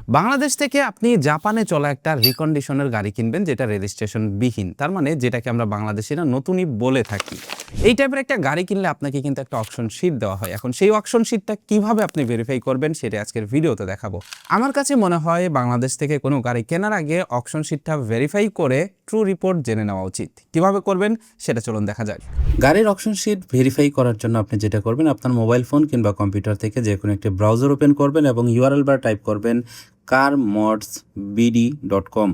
বাংলাদেশ থেকে আপনি জাপানে চলা একটা রিকন্ডিশনের গাড়ি কিনবেন যেটা রেজিস্ট্রেশন বিহীন, তার মানে যেটাকে আমরা বাংলাদেশিরা নতুনই বলে থাকি। এই টাইপের একটা গাড়ি কিনলে আপনাকে কিন্তু একটা অকশন শিট দেওয়া হয়। এখন সেই অকশন শিটটা কিভাবে আপনি ভেরিফাই করবেন সেটা আজকের ভিডিওতে দেখাবো। আমার কাছে মনে হয় বাংলাদেশ থেকে কোনো গাড়ি কেনার আগে অকশন শিটটা ভেরিফাই করে ট্রু রিপোর্ট জেনে নেওয়া উচিত। কিভাবে করবেন সেটা চলুন দেখা যাক। গাড়ির অকশন শিট ভেরিফাই করার জন্য আপনি যেটা করবেন, আপনার মোবাইল ফোন কিংবা কম্পিউটার থেকে যে কোনো একটি ব্রাউজার ওপেন করবেন এবং ইউআরএল বার টাইপ করবেন carmodsbd.com।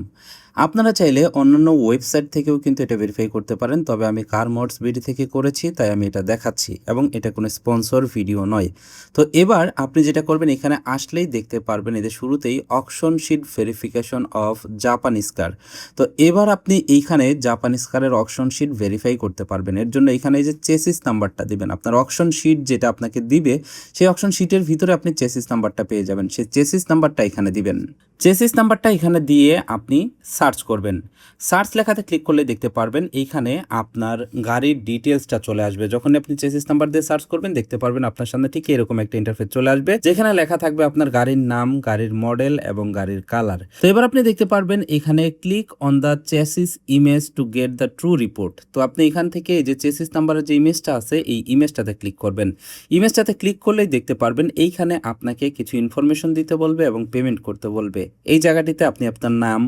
আপনারা চাইলে অন্যান্য ওয়েবসাইট থেকেও কিন্তু এটা ভেরিফাই করতে পারেন, তবে আমি carmodsbd থেকে করেছি তাই আমি এটা দেখাচ্ছি এবং এটা কোনো স্পন্সর ভিডিও নয়। তো এবার আপনি যেটা করবেন, এখানে আসলেই দেখতে পারবেন এদের শুরুতেই auction sheet verification of Japanese car. তো এবার আপনি এইখানে জাপানিজ কারের অকশন শিট ভেরিফাই করতে পারবেন। এর জন্য এখানে এই যে চেসিস নাম্বারটা দিবেন, আপনার অকশন শিট যেটা আপনাকে দিবে সেই অকশন শিটের ভিতরে আপনি চেসিস নাম্বারটা পেয়ে যাবেন। সেই চেসিস নাম্বারটা এখানে দিবেন। চেসিস নাম্বারটা এখানে দিয়ে আপনি সার্চ করবেন। সার্চ লেখাতে ক্লিক করলে দেখতে পারবেন এইখানে আপনার গাড়ির ডিটেলসটা চলে আসবে। যখন আপনি চেসিস নাম্বার দিয়ে সার্চ করবেন দেখতে পারবেন আপনার সামনে ঠিক এরকম একটা ইন্টারফেস চলে আসবে, যেখানে লেখা থাকবে আপনার গাড়ির নাম, গাড়ির মডেল এবং গাড়ির কালার। তো এবার আপনি দেখতে পারবেন এখানে click on the chassis image to get the true report. তো আপনি এখান থেকে যে চেসিস নাম্বারের যে ইমেজটা আছে এই ইমেজটাতে ক্লিক করবেন। ইমেজটাতে ক্লিক করলেই দেখতে পারবেন এইখানে আপনাকে কিছু ইনফরমেশন দিতে বলবে এবং পেমেন্ট করতে বলবে। এই জায়গাটিতে আপনি আপনার নাম,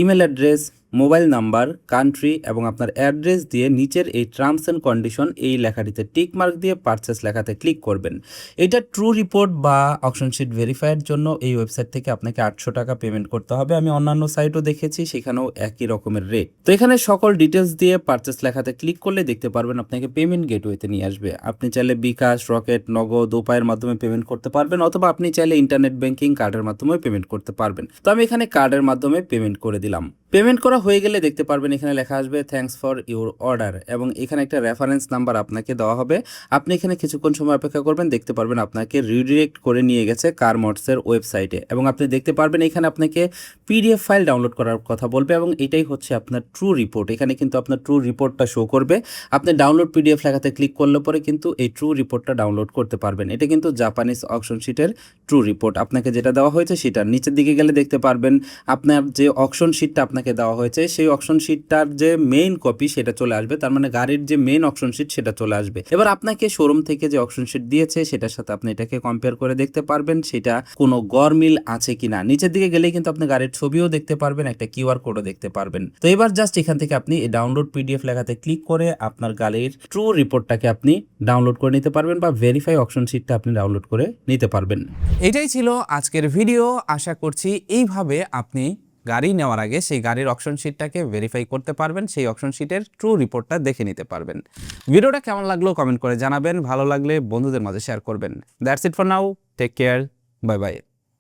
email address, mobile number, country এবং আপনার অ্যাড্রেস দিয়ে নিচের এই টার্মস অ্যান্ড কন্ডিশন এই লেখাটিতে টিক মার্ক দিয়ে পারচেস লেখাতে ক্লিক করবেন। এটা ট্রু রিপোর্ট বা অকশন শিট ভেরিফাইয়ের জন্য এই ওয়েবসাইট থেকে আপনাকে 800 টাকা পেমেন্ট করতে হবে। আমি অন্যান্য সাইটও দেখেছি, সেখানেও একই রকমের রেট। তো এখানে সকল ডিটেলস দিয়ে পারচেস লেখাতে ক্লিক করলে দেখতে পারবেন আপনাকে পেমেন্ট গেটওয়েতে নিয়ে আসবে। আপনি চাইলে বিকাশ, রকেট, নগদ, উপায়ের মাধ্যমে পেমেন্ট করতে পারবেন, অথবা আপনি চাইলে ইন্টারনেট ব্যাংকিং কার্ডের মাধ্যমে পেমেন্ট করতে পারবেন। তো আমি এখানে কার্ডের মাধ্যমে পেমেন্ট করে দিলাম। পেমেন্ট করা হয়ে গেলে দেখতে পারবেন এখানে লেখা আসবে থ্যাঙ্কস ফর ইউর অর্ডার এবং এখানে একটা রেফারেন্স নাম্বার আপনাকে দেওয়া হবে। আপনি এখানে কিছুক্ষণ সময় অপেক্ষা করবেন, দেখতে পারবেন আপনাকে রিডিরেক্ট করে নিয়ে গেছে কারমোডসের ওয়েবসাইটে এবং আপনি দেখতে পারবেন এখানে আপনাকে পিডিএফ ফাইল ডাউনলোড করার কথা বলবে এবং এটাই হচ্ছে আপনার ট্রু রিপোর্ট। এখানে কিন্তু আপনার ট্রু রিপোর্টটা শো করবে। আপনি ডাউনলোড পিডিএফ লেখাতে ক্লিক করলে পরে কিন্তু এই ট্রু রিপোর্টটা ডাউনলোড করতে পারবেন। এটা কিন্তু জাপানিজ অকশন শিটের ট্রু রিপোর্ট। আপনাকে যেটা দেওয়া হয়েছে সেটা নিচের দিকে গেলে দেখতে পারবেন আপনার যে অকশন শিটটা আপনাকে দেওয়া হয়েছে সেই অকশন শিটটার যে মেইন কপি সেটা চলে আসবে। তার মানে গাড়ির যে মেইন অকশন শিট সেটা চলে আসবে। এবার আপনাকে শোরুম থেকে যে অকশন শিট দিয়েছে সেটার সাথে আপনি এটাকে কম্পেয়ার করে দেখতে পারবেন সেটা কোনো গরমিল আছে কিনা। নিচের দিকে গেলেই কিন্তু আপনি গাড়ির ছবিও দেখতে পারবেন, একটা কিউআর কোডও দেখতে পারবেন। তো এবার জাস্ট এখান থেকে আপনি এই ডাউনলোড পিডিএফ লেখাতে ক্লিক করে আপনার গাড়ির ট্রু রিপোর্টটাকে আপনি ডাউনলোড করে নিতে পারবেন বা ভেরিফাই অকশন শিটটা আপনি ডাউনলোড করে নিতে পারবেন। এটাই ছিল আজকের ভিডিও। আশা করছি এইভাবে আপনি গাড়ি নেওয়ার আগে সেই গাড়ির অকশন শিটটাকে ভেরিফাই করতে পারবেন, সেই অকশন শিটের ট্রু রিপোর্টটা দেখে নিতে পারবেন। ভিডিওটা কেমন লাগলো কমেন্ট করে জানাবেন, ভালো লাগলে বন্ধুদের মাঝে শেয়ার করবেন। That's it for now, take care, bye by.